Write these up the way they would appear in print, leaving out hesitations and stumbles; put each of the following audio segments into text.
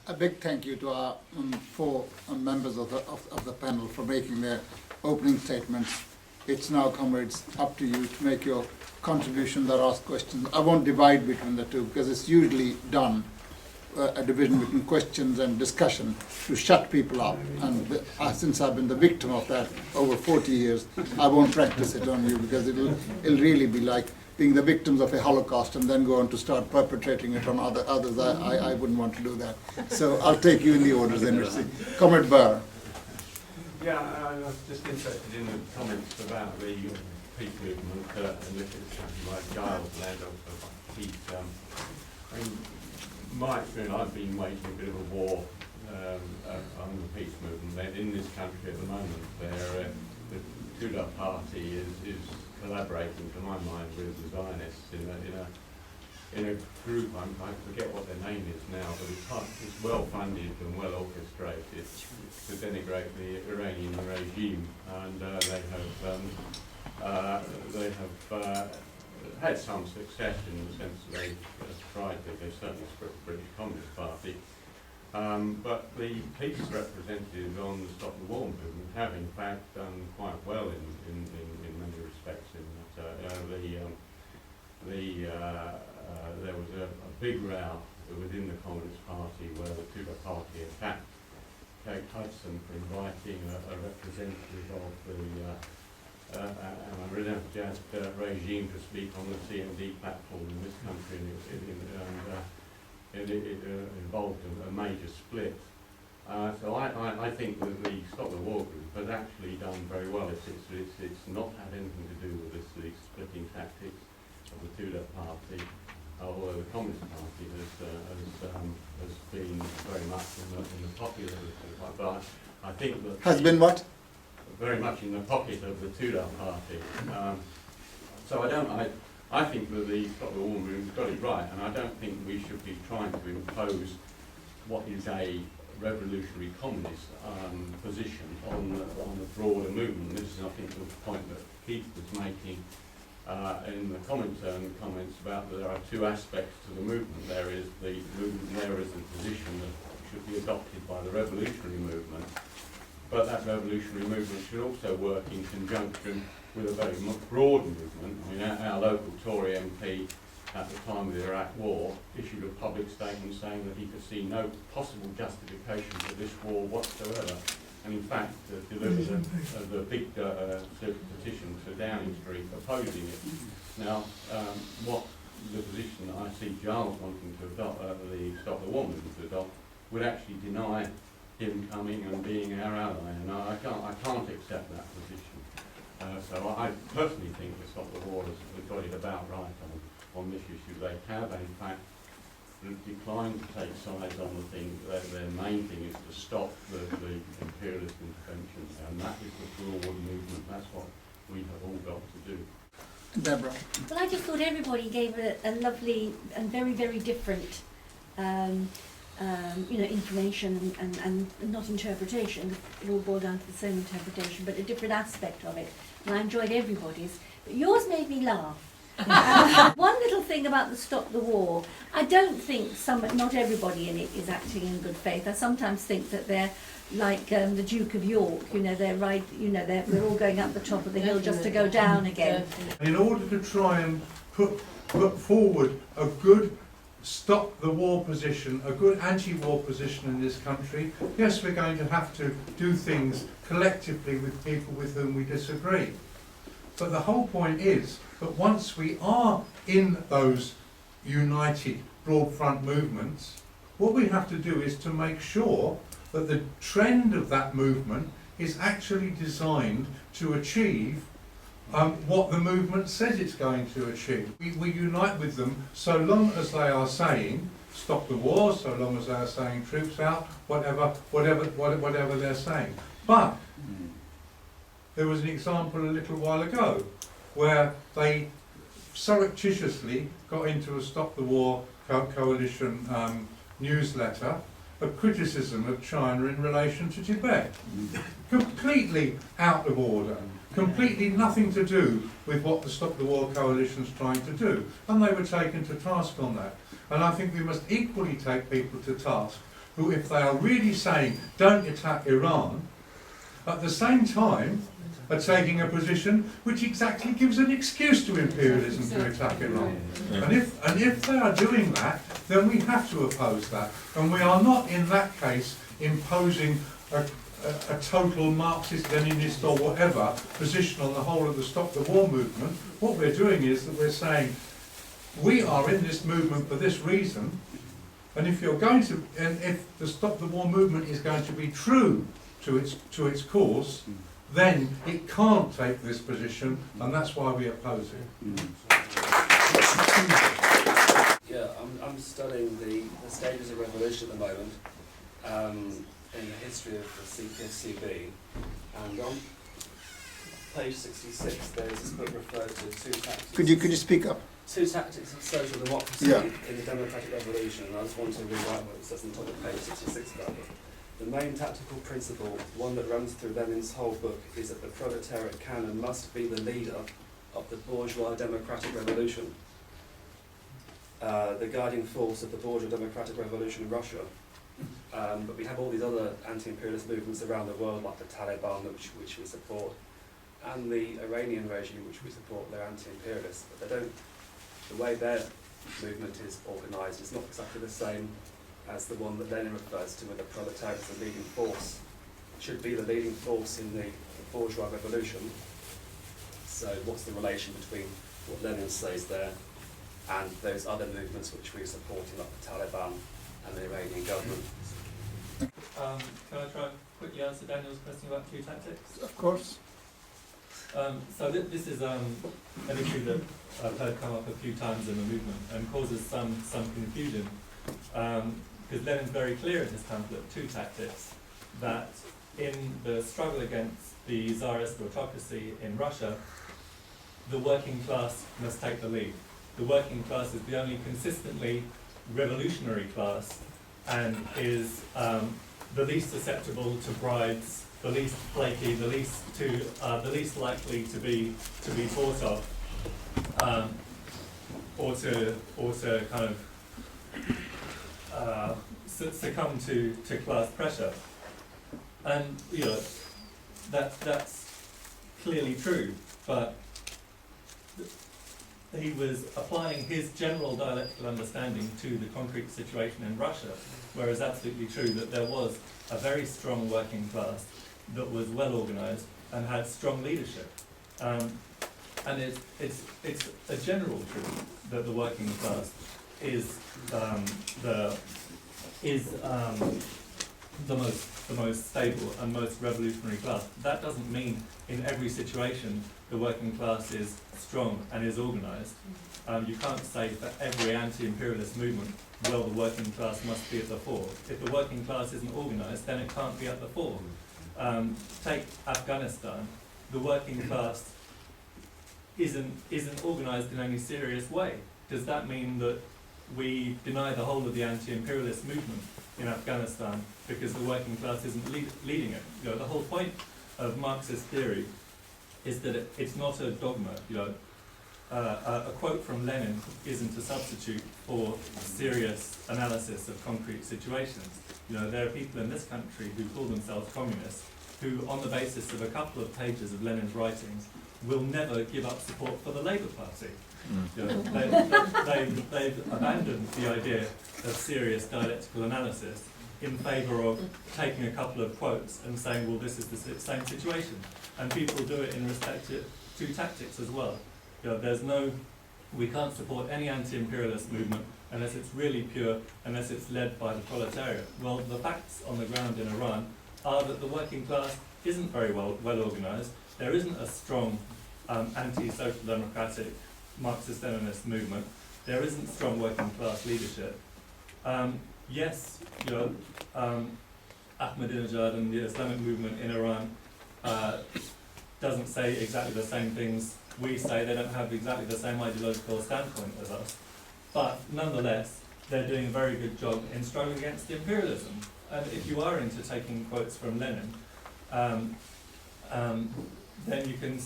A big thank you to our four members of the panel for making their opening statements. It's now, comrades, up to you to make your contributions or ask questions. I won't divide between the two because it's usually done, a division between questions and discussion, to shut people up. And since I've been the victim of that over 40 years, I won't practice it on you because it'll really be like being the victims of a Holocaust and then go on to start perpetrating it on others. I wouldn't want to do that. So I'll take you in the orders, Energy. Comrade Barr. Yeah, I was just interested in the comments about the peace movement, and if it's something like Giles led of peace. I mean, my experience, I've been waging a bit of a war on the peace movement. In this country at the moment, the Tudeh party is collaborating, to my mind, with the Zionists in a group. I forget what their name is now, but it's well funded and well orchestrated to denigrate the Iranian regime, and they have had some success in the sense that they've tried to. They've certainly split the British Communist Party. But the peace representatives on the Stop the War movement have in fact done quite well in many respects. In that there was a big row within the Communist Party where the Tudeh party attacked Kate Hudson for inviting a representative of the Ahmedi-Nejad regime to speak on the CMD platform in this country, and it involved a major split. So I think that the Stop the War group has actually done very well. It's not had anything to do with the splitting tactics of the Tudeh party, although the Communist Party has been very much in the pocket of the but I think that has been what? Very much in the pocket of the Tudeh party. So I think that the Stop the War movement got it right, and I don't think we should be trying to impose what is a revolutionary communist position on the broader movement. This is, I think, the point that Keith was making in the comments about that there are two aspects to the movement. There is the movement, there is the position that should be adopted by the revolutionary movement, but that revolutionary movement should also work in conjunction with a very broad movement. I mean, our local Tory MP at the time of the Iraq War issued a public statement saying that he could see no possible justification for this war whatsoever, and in fact delivered the big petition to Downing Street opposing it. Now, what the position that I see Giles wanting to adopt, the Stop the War movement to adopt, would actually deny him coming and being our ally, and I can't accept that position. So I personally think the Stop the War has got it about right on this issue. They have, in fact, declined to take sides on the thing. Their main thing is to stop the imperialist intervention, and that is the broad movement. That's what we have all got to do. Deborah. Well, I just thought everybody gave a lovely and very, very different information and not interpretation. It all boiled down to the same interpretation, but a different aspect of it. And I enjoyed everybody's. But yours made me laugh. One little thing about the Stop the War, I don't think not everybody in it is acting in good faith. I sometimes think that they're like the Duke of York, they're right, we're all going up the top of the hill just to go down again. In order to try and put forward a good Stop the War position, a good anti-war position in this country, yes, we're going to have to do things collectively with people with whom we disagree. But the whole point is that once we are in those united broad front movements, what we have to do is to make sure that the trend of that movement is actually designed to achieve what the movement says it's going to achieve. We unite with them so long as they are saying stop the war, so long as they are saying troops out, whatever they're saying. But there was an example a little while ago where they surreptitiously got into a Stop the War coalition newsletter a criticism of China in relation to Tibet. Completely out of order. Completely nothing to do with what the Stop the War coalition's trying to do. And they were taken to task on that. And I think we must equally take people to task who, if they are really saying don't attack Iran, at the same time are taking a position which exactly gives an excuse to imperialism to attack Iran. And if they are doing that, then we have to oppose that. And we are not, in that case, imposing a total Marxist, Leninist or whatever position on the whole of the Stop the War movement. What we're doing is that we're saying we are in this movement for this reason, and if you're going to, and if the Stop the War movement is going to be true to its cause, then it can't take this position, and that's why we oppose it. Yeah, I'm studying the stages of revolution at the moment in the history of the CPSCB, and on page 66 there is this book referred to two tactics. Could you speak up? Two tactics of social democracy in the democratic revolution, and I just want to rewrite what it says on top of page 66 about it. The main tactical principle, one that runs through Lenin's whole book, is that the proletariat can and must be the leader of the bourgeois democratic revolution, the guiding force of the bourgeois democratic revolution in Russia. But we have all these other anti-imperialist movements around the world, like the Taliban, which we support, and the Iranian regime, which we support. They're anti-imperialist, but they don't. The way their movement is organised is not exactly the same as the one that Lenin refers to, where the proletariat is the leading force. It should be the leading force in the bourgeois revolution. So what's the relation between what Lenin says there and those other movements which we're supporting, like the Taliban and the Iranian government? Can I try and quickly answer Daniel's question about two tactics? Of course. So this is an issue that I've heard come up a few times in the movement and causes some confusion. Because Lenin's very clear in his pamphlet, Two Tactics, that in the struggle against the Tsarist autocracy in Russia, the working class must take the lead. The working class is the only consistently revolutionary class and is the least susceptible to bribes, the least flaky, the least likely to be bought off, or to kind of succumb to class pressure. And that's clearly true, but he was applying his general dialectical understanding to the concrete situation in Russia, whereas absolutely true that there was a very strong working class that was well organised and had strong leadership. And it's a general truth that the working class is the most stable and most revolutionary class. That doesn't mean in every situation the working class is strong and is organised. You can't say for every anti-imperialist movement, well, the working class must be at the fore. If the working class isn't organised, then it can't be at the fore. Take Afghanistan. The working class isn't organised in any serious way. Does that mean that we deny the whole of the anti-imperialist movement in Afghanistan because the working class isn't leading it? The whole point of Marxist theory is that it's not a dogma. A quote from Lenin isn't a substitute for serious analysis of concrete situations. There are people in this country who call themselves communists who, on the basis of a couple of pages of Lenin's writings, will never give up support for the Labour Party. They've abandoned the idea of serious dialectical analysis in favour of taking a couple of quotes and saying, well, this is the same situation. And people do it in respect to two tactics as well. We can't support any anti-imperialist movement unless it's really pure, unless it's led by the proletariat. Well, the facts on the ground in Iran are that the working class isn't very well organised. There isn't a strong anti-social democratic Marxist-Leninist movement. There isn't strong working class leadership. Yes, Ahmedi-Nejad and the Islamic movement in Iran doesn't say exactly the same things we say. They don't have exactly the same ideological standpoint as us. But nonetheless, they're doing a very good job in struggling against imperialism. And if you are into taking quotes from Lenin, then you can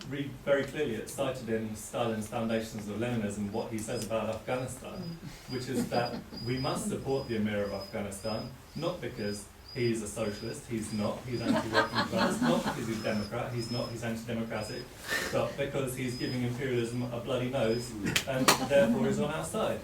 read very clearly, it's cited in Stalin's Foundations of Leninism, what he says about Afghanistan, which is that we must support the Emir of Afghanistan, not because he's a socialist, he's not, he's anti-working class, not because he's Democrat, he's not, he's anti-democratic, but because he's giving imperialism a bloody nose and therefore is on our side.